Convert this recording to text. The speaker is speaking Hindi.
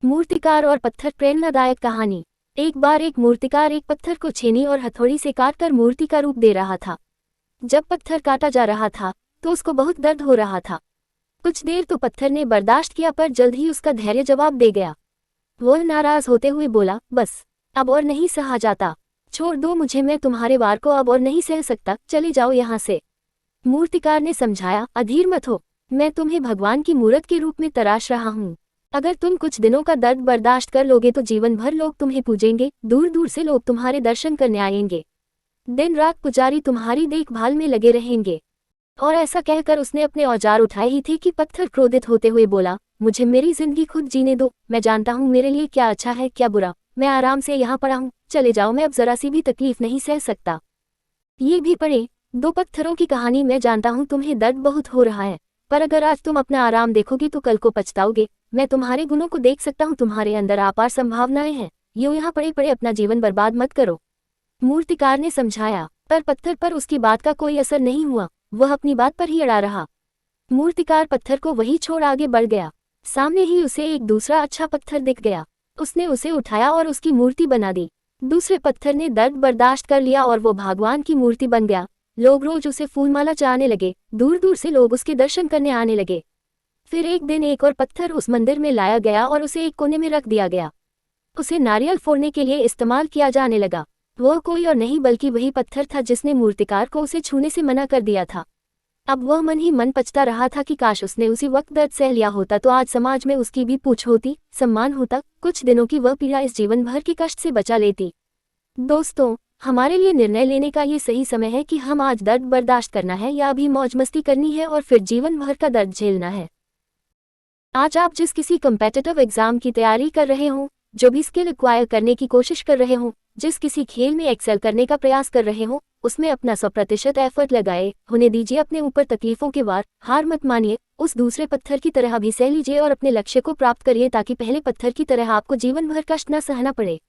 मूर्तिकार और पत्थर प्रेरणादायक कहानी। एक बार एक मूर्तिकार एक पत्थर को छेनी और हथौड़ी से काटकर मूर्ति का रूप दे रहा था। जब पत्थर काटा जा रहा था तो उसको बहुत दर्द हो रहा था। कुछ देर तो पत्थर ने बर्दाश्त किया, पर जल्द ही उसका धैर्य जवाब दे गया। वह नाराज होते हुए बोला, बस अब और नहीं सहा जाता, छोड़ दो मुझे, मैं तुम्हारे वार को अब और नहीं सह सकता, चले जाओ यहाँ से। मूर्तिकार ने समझाया, अधीर मत हो, मैं तुम्हें भगवान की मूर्त के रूप में तराश रहा हूँ। अगर तुम कुछ दिनों का दर्द बर्दाश्त कर लोगे तो जीवन भर लोग तुम्हें पूजेंगे, दूर दूर से लोग तुम्हारे दर्शन करने आएंगे, दिन रात पुजारी तुम्हारी देखभाल में लगे रहेंगे। और ऐसा कहकर उसने अपने औजार उठाए ही थे कि पत्थर क्रोधित होते हुए बोला, मुझे मेरी जिंदगी खुद जीने दो, मैं जानता हूँ मेरे लिए क्या अच्छा है क्या बुरा, मैं आराम से यहाँ पड़ा हूँ, चले जाओ, मैं अब जरा सी भी तकलीफ नहीं सह सकता। ये भी पढ़े, दो पत्थरों की कहानी। मैं जानता हूँ तुम्हें दर्द बहुत हो रहा है, पर अगर आज तुम अपना आराम देखोगे तो कल को पछताओगे। मैं तुम्हारे गुणों को देख सकता हूँ, तुम्हारे अंदर अपार संभावनाएं हैं, यूं यहाँ पड़े पड़े अपना जीवन बर्बाद मत करो। मूर्तिकार ने समझाया, पर पत्थर पर उसकी बात का कोई असर नहीं हुआ, वह अपनी बात पर ही अड़ा रहा। मूर्तिकार पत्थर को वहीं छोड़ आगे बढ़ गया। सामने ही उसे एक दूसरा अच्छा पत्थर दिख गया। उसने उसे उठाया और उसकी मूर्ति बना दी। दूसरे पत्थर ने दर्द बर्दाश्त कर लिया और वो भगवान की मूर्ति बन गया। लोग रोज उसे फूलमाला चढ़ाने लगे, दूर दूर से लोग उसके दर्शन करने आने लगे। फिर एक दिन एक और पत्थर उस मंदिर में लाया गया और उसे एक कोने में रख दिया गया। उसे नारियल फोड़ने के लिए इस्तेमाल किया जाने लगा। वह कोई और नहीं बल्कि वही पत्थर था जिसने मूर्तिकार को उसे छूने से मना कर दिया था। अब वह मन ही मन पछता रहा था कि काश उसने उसी वक्त दर्द सह लिया होता तो आज समाज में उसकी भी पूछ होती, सम्मान होता, कुछ दिनों की वह पीड़ा इस जीवन भर के कष्ट से बचा लेती। दोस्तों, हमारे लिए निर्णय लेने का ये सही समय है कि हम आज दर्द बर्दाश्त करना है या अभी मौज मस्ती करनी है और फिर जीवन भर का दर्द झेलना है। आज आप जिस किसी कम्पेटिटिव एग्जाम की तैयारी कर रहे हो, जो भी स्किल एक्वायर करने की कोशिश कर रहे हो, जिस किसी खेल में एक्सेल करने का प्रयास कर रहे हो, उसमें अपना 100% एफर्ट लगाए, होने दीजिए अपने ऊपर तकलीफों के वार, हार मत मानिए, उस दूसरे पत्थर की तरह भी सह लीजिए और अपने लक्ष्य को प्राप्त करिए ताकि पहले पत्थर की तरह आपको जीवन भर कष्ट न सहना पड़े।